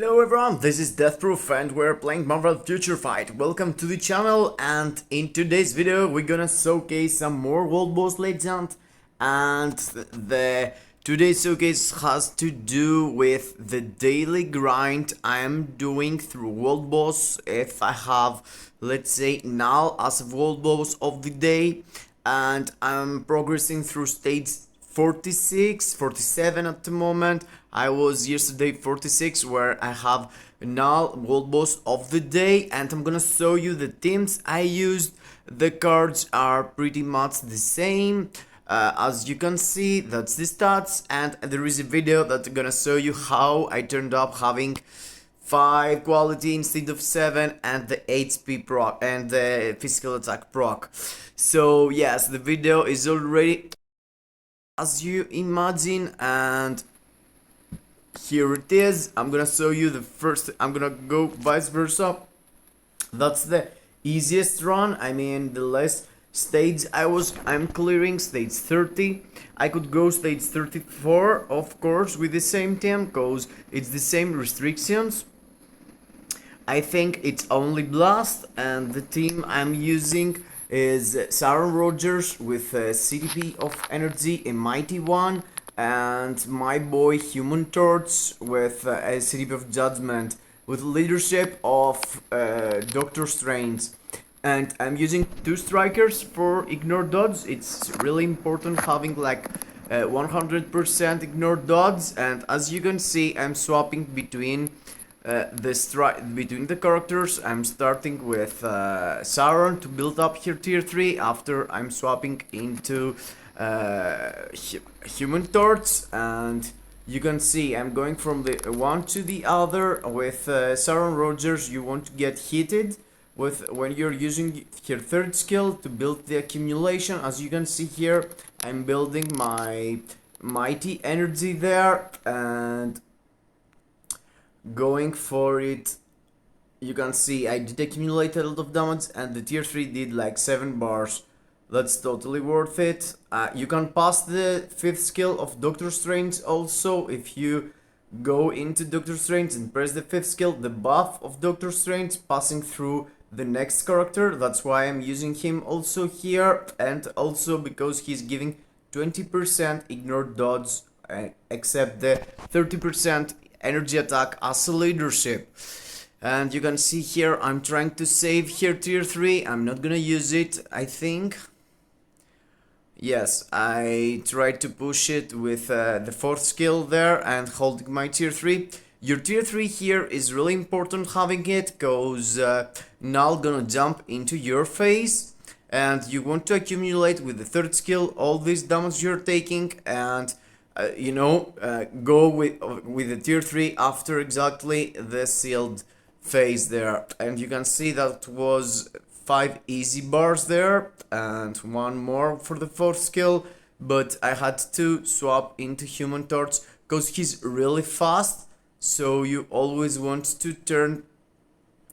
Hello everyone, this is Deathproof and we're playing Marvel Future Fight. Welcome to the channel, and in today's video we're gonna showcase some more World Boss Legend, and the today's showcase has to do with the daily grind I am doing through World Boss. If I have, let's say, Knull as a World Boss of the day, and I'm progressing through stage 46, 47 at the moment. I was yesterday 46, where I have Knull, World Boss of the day, and I'm gonna show you the teams I used. The cards are pretty much the same. As you can see, that's the stats, and there is a video that's gonna show you how I turned up having 5 quality instead of 7, and the HP proc and the physical attack proc. So yes, the video is already as you imagine, and here it is. I'm gonna show you the first. I'm gonna go vice versa. That's the easiest run. I mean, the last stage I'm clearing stage 30. I could go stage 34, of course, with the same team, because it's the same restrictions. I think it's only Blast, and the team I'm using is Sharon Rogers with CTP of Energy, a mighty one, and my boy humatorch with a CTP of Judgment, with leadership of Doctor Strange. And I'm using 2 strikers for ignore dodge. It's really important having like 100% ignore dodge, and as you can see, I'm swapping between between the characters. I'm starting with Sharon to build up her tier 3. After I'm swapping into humatorch, and you can see I'm going from the one to the other. With Sharon Rogers, you want to get hitted with when you're using her third skill to build the accumulation. As you can see here, I'm building my mighty energy there and going for it. You can see I did accumulate a lot of damage, and the tier 3 did like 7 bars. That's totally worth it. You can pass the 5th skill of Doctor Strange also. If you go into Doctor Strange and press the 5th skill, the buff of Doctor Strange passing through the next character. That's why I'm using him also here, and also because he's giving 20% ignore dodge, except the 30% energy attack as a leadership. And you can see here I'm trying to save here tier 3. I'm not gonna use it, I think. Yes, I tried to push it with the 4th skill there and holding my tier 3. Your tier 3 here is really important having it, because Knull gonna jump into your face, and you want to accumulate with the 3rd skill all this damage you're taking, and go with the tier 3 after exactly the sealed phase there. And you can see that was 5 easy bars there, and 1 more for the 4th skill, but I had to swap into humatorch because he's really fast, so you always want to turn,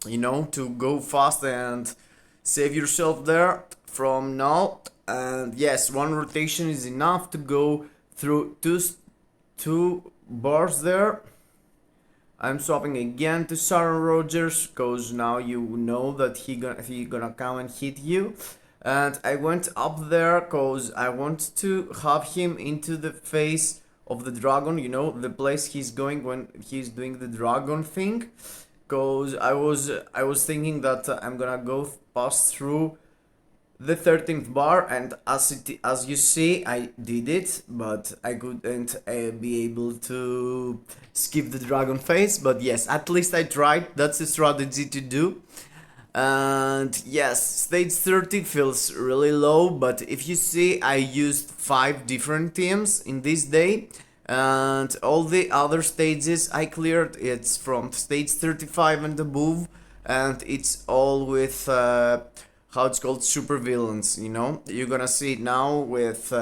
to go fast and save yourself there from Knull. And yes, 1 rotation is enough to go through two bars there. I'm swapping again to Sharon Rogers, because now you know that he gonna come and hit you. And I went up there because I want to have him into the face of the dragon, the place he's going when he's doing the dragon thing. Because I was thinking that I'm gonna go pass through the 13th bar, and as you see, I did it, but I couldn't be able to skip the dragon phase. But yes, at least I tried. That's a strategy to do. And yes, stage 30 feels really low, but if you see, I used 5 different teams in this day, and all the other stages I cleared. It's from stage 35 and above, and it's all with how it's called, super villains. You're gonna see it now with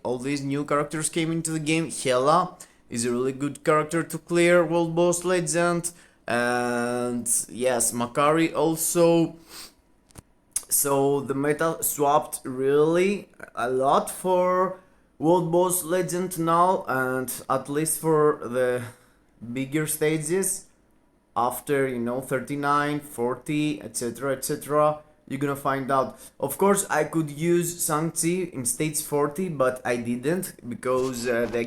all these new characters came into the game. Hela is a really good character to clear World Boss Legend, and yes, Makkari also. So the meta swapped really a lot for World Boss Legend now, and at least for the bigger stages. after, you know, 39, 40, etc, etc, you're gonna find out. Of course, I could use Shang-Chi in stage 40, but I didn't, because the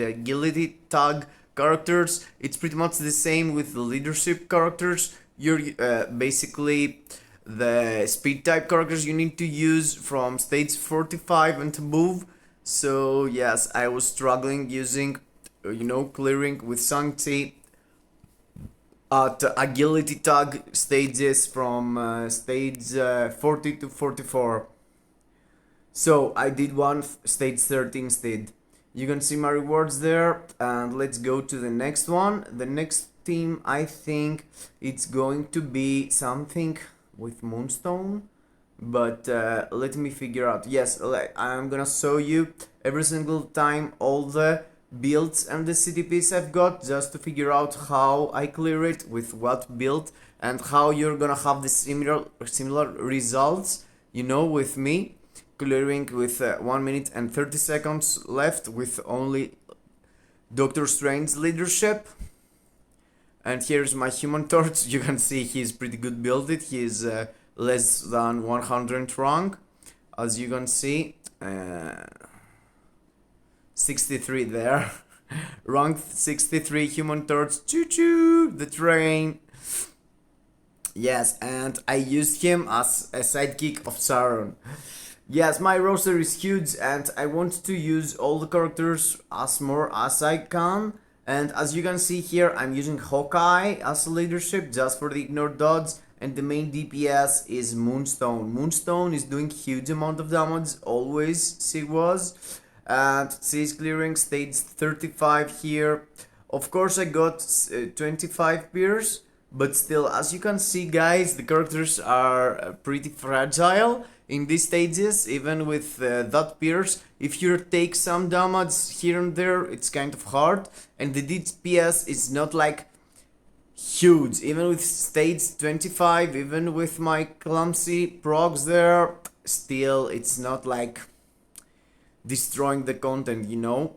agility tag characters, it's pretty much the same with the leadership characters. You're basically the speed type characters you need to use from stage 45 and above. So yes, I was struggling using, you know, clearing with Shang-Chi at agility tag stages from stage 40 to 44. So I did one stage 30 instead. You can see my rewards there, and let's go to the next one. The next team, I think it's going to be something with Moonstone, but let me figure out. Yes, I'm gonna show you every single time all the builds and the CTPS I've got, just to figure out how I clear it with what build, and how you're gonna have the similar results, you know, with me clearing with 1 minute and 30 seconds left with only Doctor Strange's leadership. And here's my humatorch. You can see he's pretty good builded. He's less than 100 rank, as you can see. 63 there. Rank 63 humatorch. Choo choo, the train. Yes, and I used him as a sidekick of Sharon. Yes, my roster is huge, and I want to use all the characters as more as I can. And as you can see here, I'm using Hawkeye as a leadership just for the ignore dodge, and the main DPS is Moonstone. Moonstone is doing huge amount of damage, always she was. And she's clearing stage 35 here. Of course I got 25 pierce, but still, as you can see guys, the characters are pretty fragile in these stages, even with that pierce. If you take some damage here and there, it's kind of hard, and the DPS is not like huge, even with stage 25, even with my clumsy procs there, still it's not like destroying the content, you know.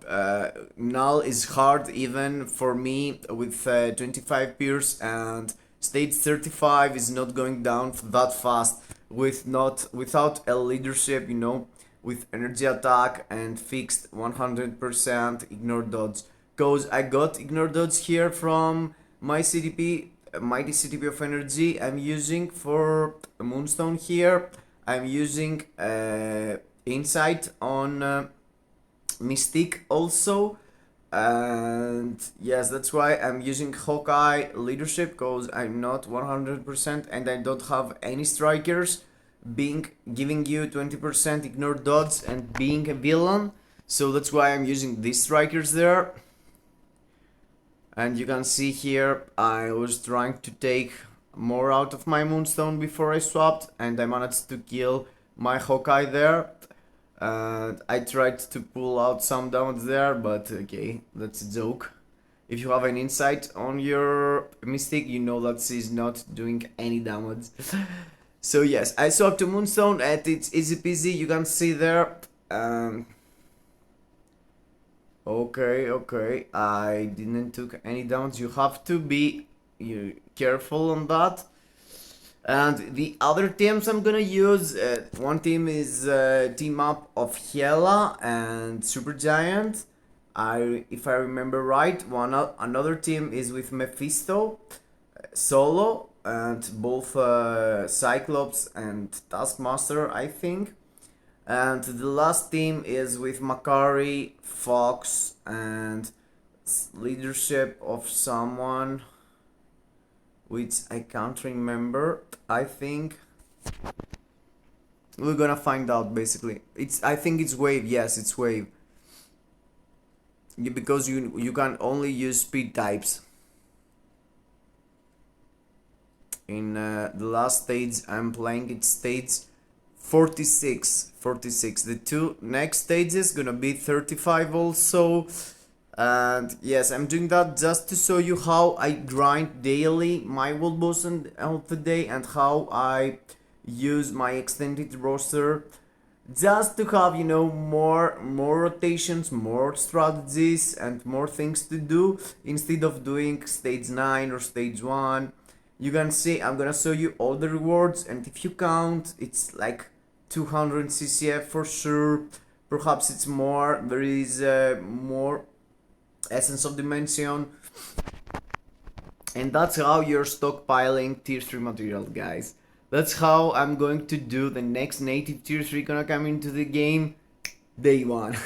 Knull is hard even for me with 25 pierce, and stage 35 is not going down that fast without a leadership, you know, with energy attack and fixed 100% ignore dodge. Cause I got ignore dodge here from my CTP, mighty CTP of energy I'm using for Moonstone here. I'm using insight on Mystique also, and yes, that's why I'm using Hawkeye leadership, because I'm not 100% and I don't have any strikers giving you 20% ignore dodge and being a villain. So that's why I'm using these strikers there. And you can see here I was trying to take more out of my Moonstone before I swapped, and I managed to kill my Hawkeye there. And I tried to pull out some damage there, but okay, that's a joke. If you have an insight on your Mystique, you know that she's not doing any damage. So yes, I swapped to Moonstone, and it's easy peasy, you can see there. Okay, I didn't took any damage. You have to be careful on that. And the other teams I'm gonna use, one team is team up of Hela and Supergiant. If I remember right, another team is with Mephisto, solo, and both Cyclops and Taskmaster, I think. And the last team is with Makkari, Fox, and leadership of someone which I can't remember. I think we're gonna find out basically. I think it's Wave. Yes, it's Wave. Because you can only use speed types. In the last stage I'm playing, it's stage 46. The two next stages gonna be 35 also. And yes, I'm doing that just to show you how I grind daily my world boss of the day, and how I use my extended roster just to have, you know, more rotations, more strategies, and more things to do instead of doing stage 9 or stage 1. You can see I'm gonna show you all the rewards, and if you count, it's like 200 CCF for sure. Perhaps it's more. There is more essence of dimension, and that's how you're stockpiling tier 3 material, guys. That's how I'm going to do the next native tier 3 gonna come into the game day 1.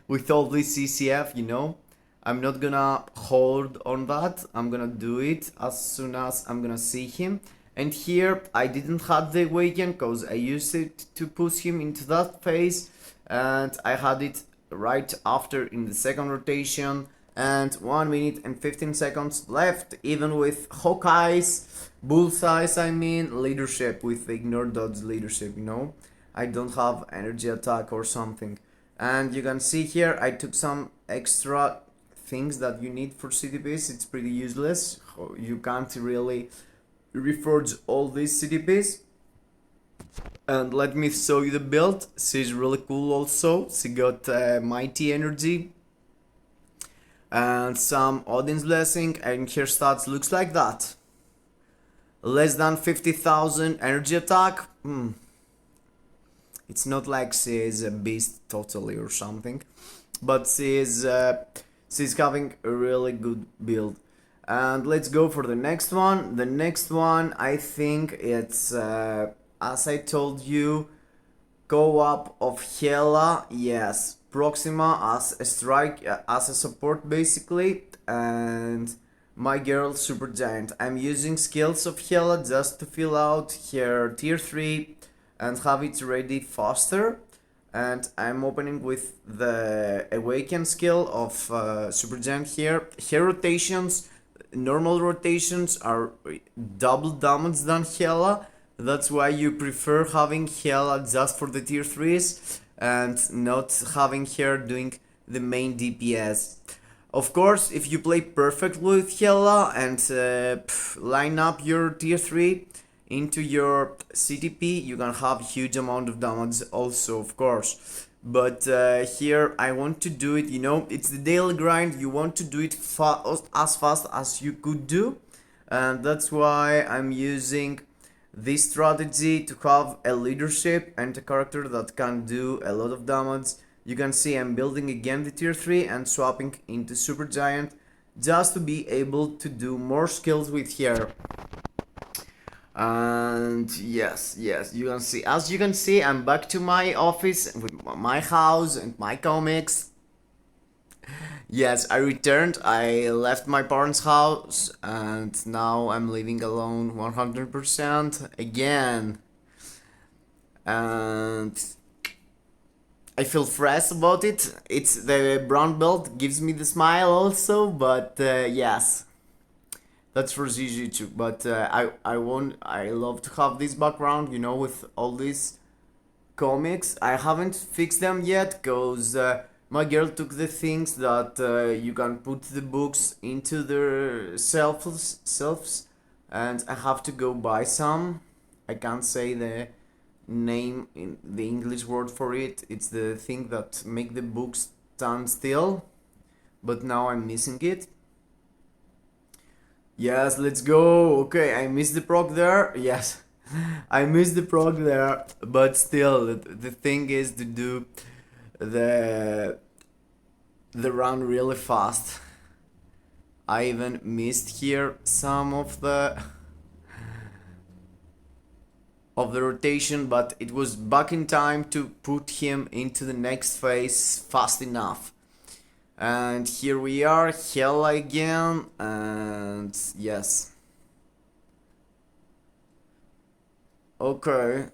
With all this CCF, you know. I'm not gonna hold on that. I'm gonna do it as soon as I'm gonna see him. And here I didn't have the awaken because I used it to push him into that phase, and I had it right after in the second rotation, and 1 minute and 15 seconds left, even with Hawkeye's bullseyes, I mean leadership, with the ignore dodge leadership, you know. I don't have energy attack or something. And you can see here I took some extra things that you need for CTPS. It's pretty useless. You can't really reforge all these CTPs. And let me show you the build. She's really cool also. She got mighty energy and some Odin's blessing, and her stats looks like that. Less than 50,000 energy attack. It's not like she is a beast totally or something, but she's having a really good build. And let's go for the next one. The next one, I think it's as I told you, co-op of Hela. Yes, Proxima as a strike, as a support basically, and my girl Supergiant. I'm using skills of Hela just to fill out her tier 3 and have it ready faster. And I'm opening with the awaken skill of Supergiant here. Her rotations, normal rotations, are double damage than Hela. That's why you prefer having Hela just for the tier 3s and not having her doing the main DPS. Of course, if you play perfectly with Hela and line up your tier 3 into your CTP, you can have huge amount of damage also, of course. But here I want to do it, you know, it's the daily grind. You want to do it as fast as you could do, and that's why I'm using this strategy to have a leadership and a character that can do a lot of damage. You can see I'm building again the tier 3 and swapping into Supergiant just to be able to do more skills with her. And yes, you can see, as you can see, I'm back to my office with my house and my comics. Yes, I returned. I left my parents' house and now I'm living alone 100% again. And I feel fresh about it. It's the brown belt gives me the smile also, but yes. That's for Jujutsu, but I love to have this background, you know, with all these comics. I haven't fixed them yet, cause my girl took the things that you can put the books into their selves, and I have to go buy some. I can't say the name in the English word for it. It's the thing that make the books stand still, but now I'm missing it. Yes, let's go. Okay, I missed the proc there. Yes, I missed the proc there, but still, the thing is to do the run really fast. I even missed here some of the rotation, but it was back in time to put him into the next phase fast enough. And here we are, Hela again, and yes. Okay.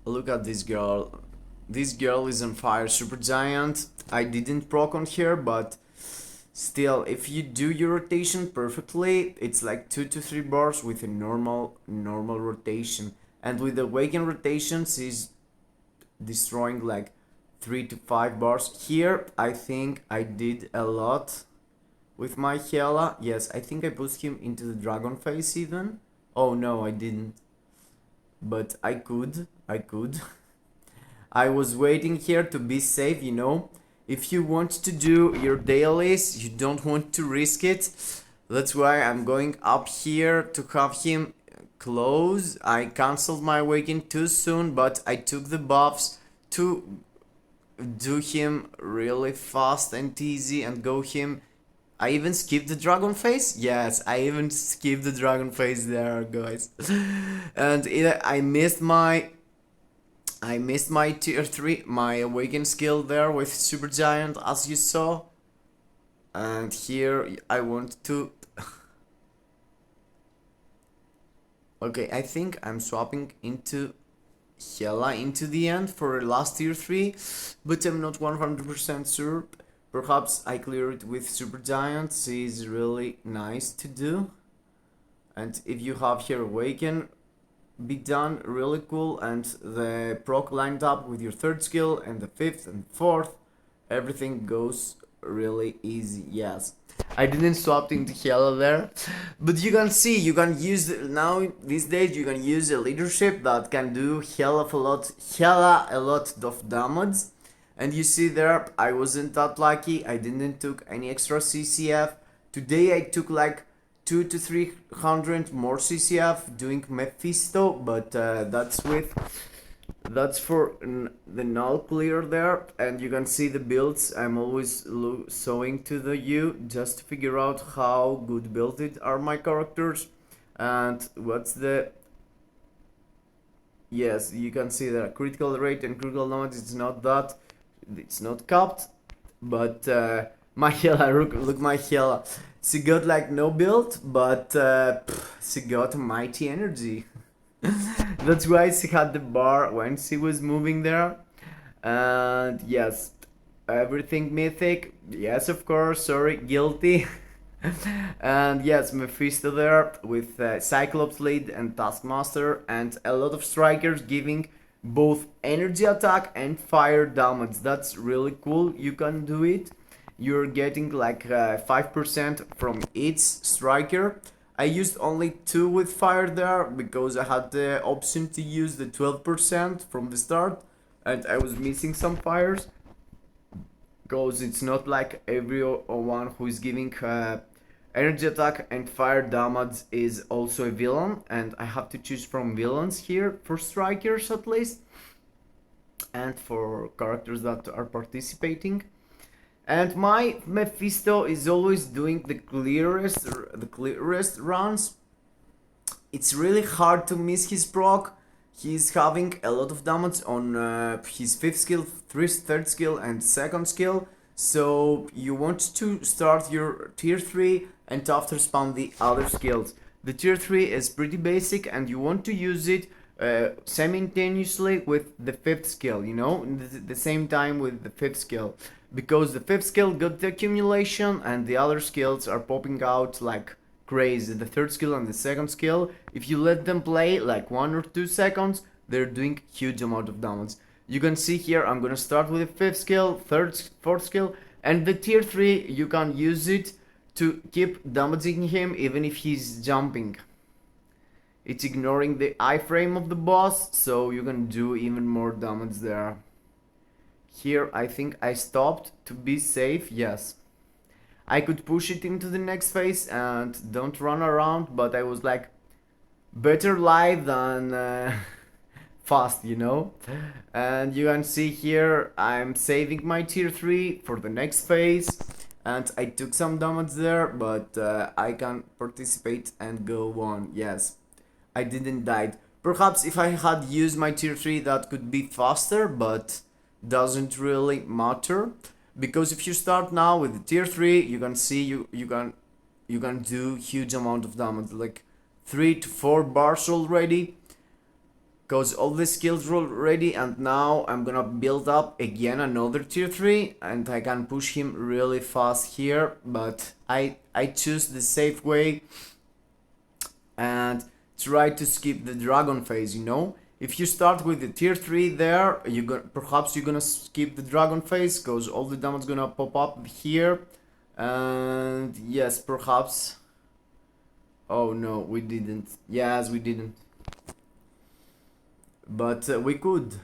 Look at this girl. This girl is on fire. Supergiant. I didn't proc on her, but still, if you do your rotation perfectly, it's like 2 to 3 bars with a normal rotation. And with the awaken rotations, she's destroying like 3 to 5 bars. Here, I think I did a lot with my Hela. Yes, I think I pushed him into the dragon phase even. Oh no, I didn't. but I could. I was waiting here to be safe, you know. If you want to do your dailies, you don't want to risk it. That's why I'm going up here to have him close. I cancelled my awakening too soon, but I took the buffs to do him really fast and easy and go him. I even skipped the dragon phase. Yes, I even skipped the dragon phase there, guys. And I missed my tier 3, my awaken skill there with Supergiant, as you saw. And here I want to... Okay, I think I'm swapping into hela into the end for last tier 3, but I'm not 100% sure. Perhaps I clear it with Supergiant, is really nice to do. And if you have here awaken, be done really cool, and the proc lined up with your third skill and the fifth and fourth, everything goes really easy. Yes, I didn't swap into hela there, but you can see you can use now these days you can use a leadership that can do hela a lot of damage. And you see there, I wasn't that lucky. I didn't took any extra CCF today. I took like 200 to 300 more CCF doing Mephisto, but that's for the null clear there. And you can see the builds I'm always showing to you just to figure out how good builded are my characters. And what's the... Yes, you can see the critical rate and critical damage. It's not capped, but my hela, look my hela. She got like no build, but she got mighty energy. That's why she had the bar when she was moving there. And yes, everything mythic. Yes, of course, sorry, guilty. And yes, Mephisto there with Cyclops lead and Taskmaster, and a lot of strikers giving both energy attack and fire damage. That's really cool. You can do it. You're getting like 5% from each striker. I used only 2 with fire there because I had the option to use the 12% from the start, and I was missing some fires because it's not like everyone who is giving energy attack and fire damage is also a villain, and I have to choose from villains here for strikers at least, and for characters that are participating. And my Mephisto is always doing the clearest runs. It's really hard to miss his proc. He's having a lot of damage on his 5th skill, 3rd skill and 2nd skill. So you want to start your tier 3 and after spam the other skills. The tier 3 is pretty basic and you want to use it simultaneously with the 5th skill, you know, the same time with the 5th skill. Because the 5th skill got the accumulation and the other skills are popping out like crazy. The 3rd skill and the 2nd skill, if you let them play like 1 or 2 seconds, they're doing huge amount of damage. You can see here I'm gonna start with the 5th skill, 4th skill, and the tier 3 you can use it to keep damaging him even if he's jumping. It's ignoring the iframe of the boss, so you can do even more damage there. Here I think I stopped to be safe. Yes, I could push it into the next phase and don't run around, but I was like better live than fast, you know. And you can see here I'm saving my tier 3 for the next phase, and I took some damage there, but I can participate and go on. Yes, I didn't die. Perhaps if I had used my tier 3 that could be faster, but doesn't really matter, because if you start now with the tier 3 you can see you can do huge amount of damage, like 3 to 4 bars already, because all the skills are ready. And now I'm gonna build up again another tier 3 and I can push him really fast here, but I choose the safe way and try to skip the dragon phase, you know. If you start with the tier 3 there, perhaps you're gonna skip the dragon phase because all the damage gonna pop up here. And yes, perhaps... Oh no, we didn't. Yes, we didn't. but we could.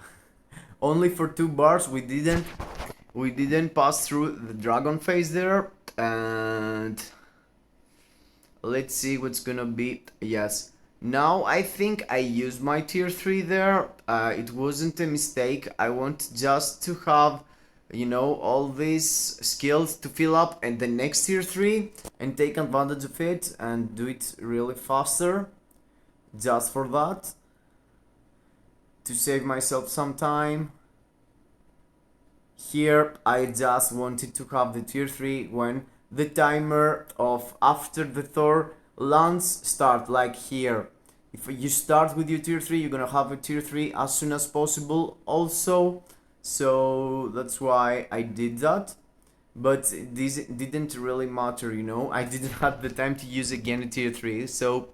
Only for 2 bars. We didn't pass through the dragon phase there, and let's see what's gonna be. Yes, now I think I used my tier 3 there. It wasn't a mistake. I want just to have, you know, all these skills to fill up and the next tier 3 and take advantage of it and do it really faster, just for that, to save myself some time. Here I just wanted to have the tier 3 when the timer of after the Thor lands start, like here. If you start with your tier 3, you're gonna have a tier 3 as soon as possible also. So that's why I did that. But this didn't really matter, you know. I didn't have the time to use again a tier 3. So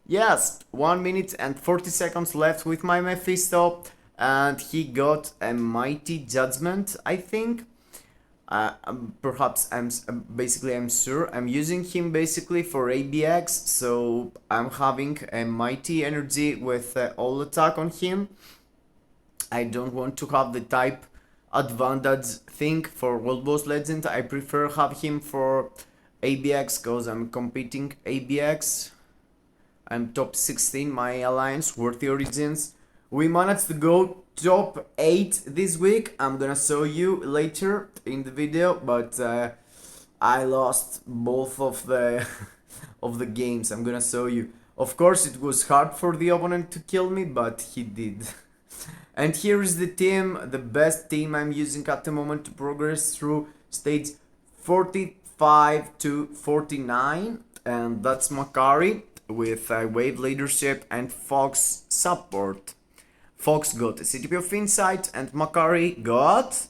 yes, 1 minute and 40 seconds left with my Mephisto. And he got a mighty judgment, I think. Perhaps I'm sure I'm using him basically for ABX, so I'm having a mighty energy with all attack on him. I don't want to have the type advantage thing for World Boss Legend. I prefer have him for ABX because I'm competing ABX. I'm top 16 my alliance Worthy Origins. We managed to go top 8 this week. I'm gonna show you later in the video, but I lost both of the of the games. I'm gonna show you. Of course, it was hard for the opponent to kill me, but he did. And here is the team, the best team I'm using at the moment to progress through stage 45 to 49, and that's Makkari with wave leadership and Fox support. Fox got a CTP of Insight and Makkari got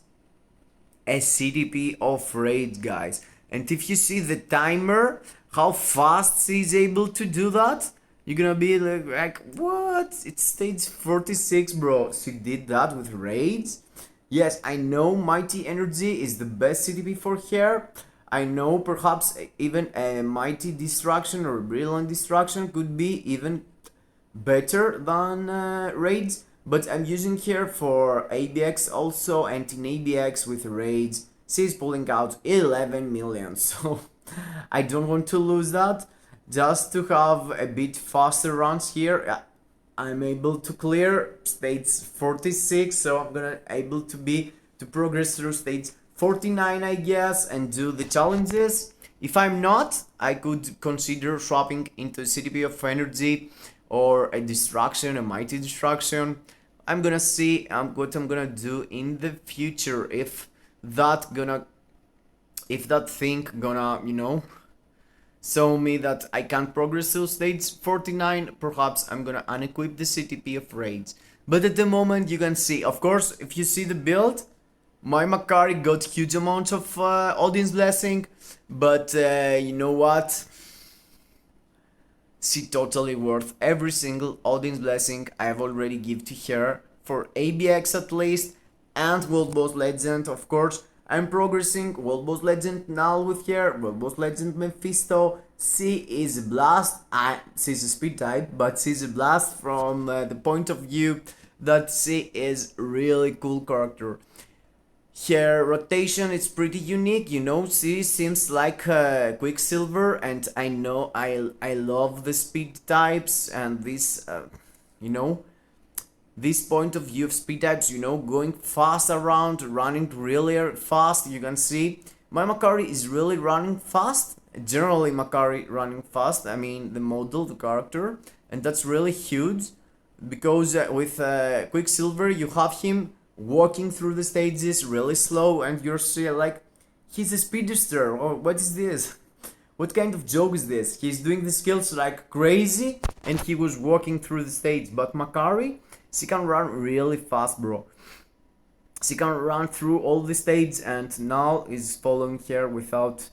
a CTP of Raid, guys. And if you see the timer, how fast she's able to do that, you're gonna be like what? It's stage 46, bro. She did that with Raids? Yes, I know Mighty Energy is the best CTP for her. I know perhaps even a Mighty Distraction or Brilliant Distraction could be even better than Raids. But I'm using here for ABX also, and in ABX with Raids, she's pulling out 11 million, so I don't want to lose that. Just to have a bit faster runs here, I'm able to clear stage 46, so I'm gonna able to progress through stage 49, I guess, and do the challenges. If I'm not, I could consider swapping into CTP of Energy or a Distraction, a Mighty Distraction. I'm gonna see what I'm gonna do in the future, if that thing gonna, you know, show me that I can progress to stage 49, perhaps I'm gonna unequip the CTP of Raids. But at the moment you can see, of course, if you see the build, my Makkari got huge amounts of audience blessing, but you know what? She totally worth every single audience blessing I have already give to her for ABX at least, and World Boss Legend, of course. I'm progressing World Boss Legend Knull with her, World Boss Legend Mephisto. She is a blast. She's a speed type, but she's a blast from the point of view that she is really cool character. Her rotation is pretty unique, you know. She seems like Quicksilver, and I know I love the speed types and this, you know, this point of view of speed types, you know, going fast around, running really fast. You can see my Makkari is really running fast. Generally, Makkari running fast. I mean, the model, the character, and that's really huge because with Quicksilver, you have him walking through the stages really slow, and you're still like, he's a speedster. Oh, what is this? What kind of joke is this? He's doing the skills like crazy, and he was walking through the stage. But Makkari, she can run really fast, bro. She can run through all the stages, and Knull is following her without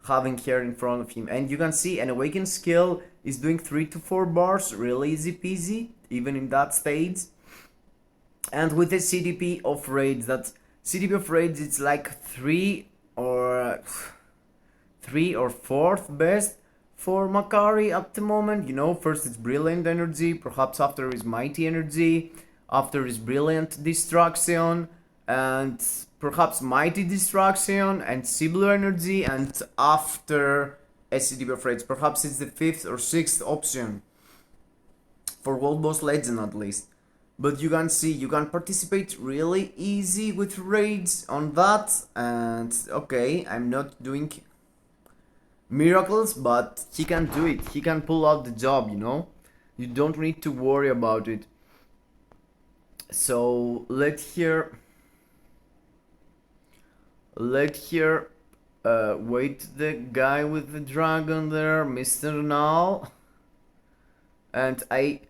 having her in front of him. And you can see an awakened skill is doing 3 to 4 bars, really easy peasy, even in that stage. And with the CTP of Raids, that CTP of Raids, it's like 3 or 4th best for Makkari at the moment. You know, first it's Brilliant Energy, perhaps after is Mighty Energy, after is Brilliant Destruction, and perhaps Mighty Destruction, and Blue Energy, and after CTPS Raids. Perhaps it's the 5th or 6th option for World Boss Legend at least. But you can see, you can participate really easy with raids on that. And okay, I'm not doing miracles, but he can do it. He can pull out the job, you know. You don't need to worry about it. So let's here wait the guy with the dragon there, Mr. Knull. And I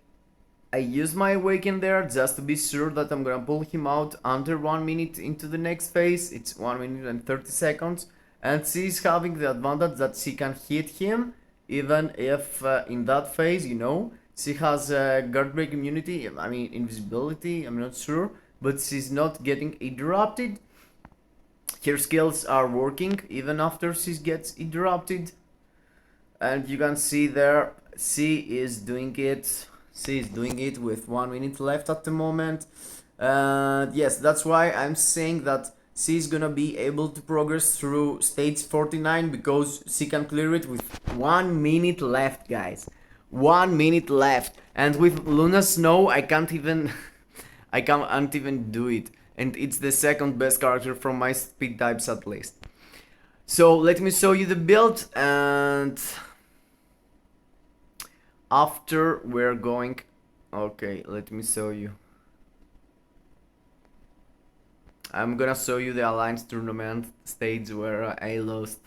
use my awaken there just to be sure that I'm gonna pull him out under 1 minute into the next phase. It's 1 minute and 30 seconds. And she's having the advantage that she can hit him even if in that phase, you know, she has guard break immunity, I mean invisibility, I'm not sure, but she's not getting interrupted. Her skills are working even after she gets interrupted. And you can see there, she is doing it with 1 minute left at the moment. Yes, that's why I'm saying that she's gonna be able to progress through stage 49 because she can clear it with 1 minute left, guys. 1 minute left. And with Luna Snow, I can't even do it. And it's the second best character from my speed types at least. So let me show you the build, and after we're going, okay, let me show you. I'm gonna show you the Alliance Tournament stage where I lost,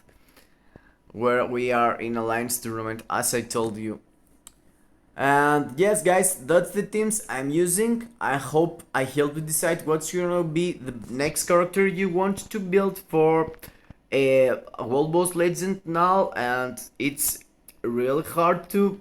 where we are in Alliance Tournament, as I told you. And yes, guys, that's the teams I'm using. I hope I helped you decide what's gonna be the next character you want to build for a World Boss Legend now. And it's really hard to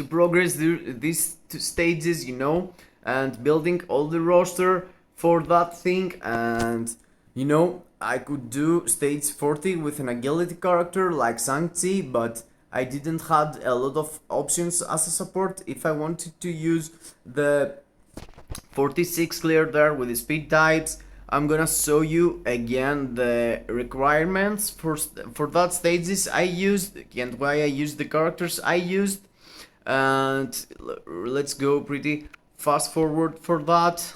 progress these two stages, you know, and building all the roster for that thing. And you know, I could do stage 40 with an agility character like Shang-Chi, but I didn't have a lot of options as a support if I wanted to use the 46 clear there with the speed types. I'm gonna show you again the requirements for that stages I used and why I used the characters I used. And let's go pretty fast forward for that.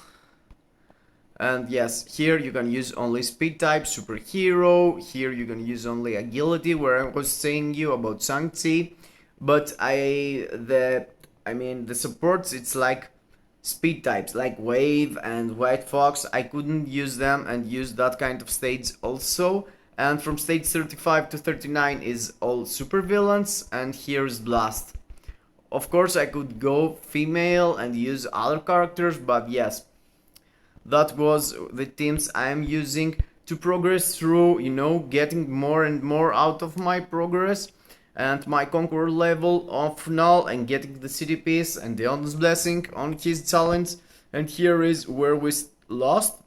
And yes, here you can use only speed type, superhero. Here you can use only agility, where I was saying you about Shang-Chi. But the supports, it's like speed types, like Wave and White Fox. I couldn't use them and use that kind of stage also. And from stage 35 to 39 is all super villains, and here's Blast. Of course, I could go female and use other characters, but yes, that was the teams I'm using to progress through, you know, getting more and more out of my progress and my conqueror level of Knull, and getting the CTPS and the Honest Blessing on his challenge. And here is where we lost.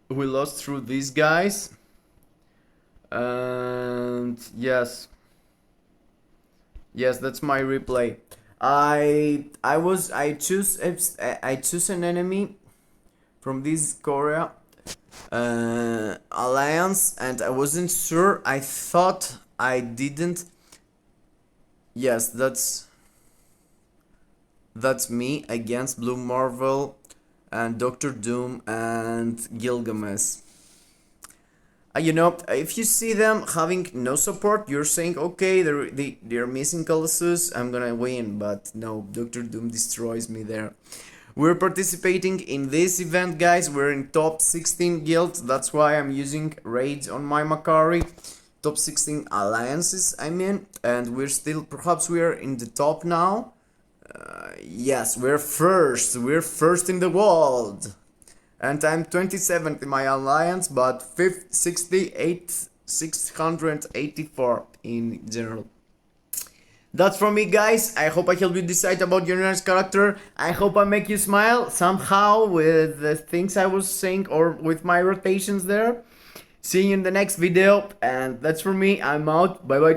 We lost through these guys. And yes, that's my replay. I choose an enemy from this Korea alliance, and I wasn't sure. I thought I didn't. Yes, that's me against Blue Marvel and Doctor Doom and Gilgamesh. You know, if you see them having no support, you're saying, okay, they're missing Colossus, I'm gonna win. But no, Doctor Doom destroys me there. We're participating in this event, guys. We're in top 16 guilds. That's why I'm using raids on my Makkari. Top 16 alliances, I mean. And we're still, perhaps we're in the top now. Yes, we're first. We're first in the world. And I'm 27th in my alliance, but 684 in general. That's from me, guys. I hope I helped you decide about your next character. I hope I make you smile somehow with the things I was saying or with my rotations there. See you in the next video, and that's from me. I'm out. Bye bye.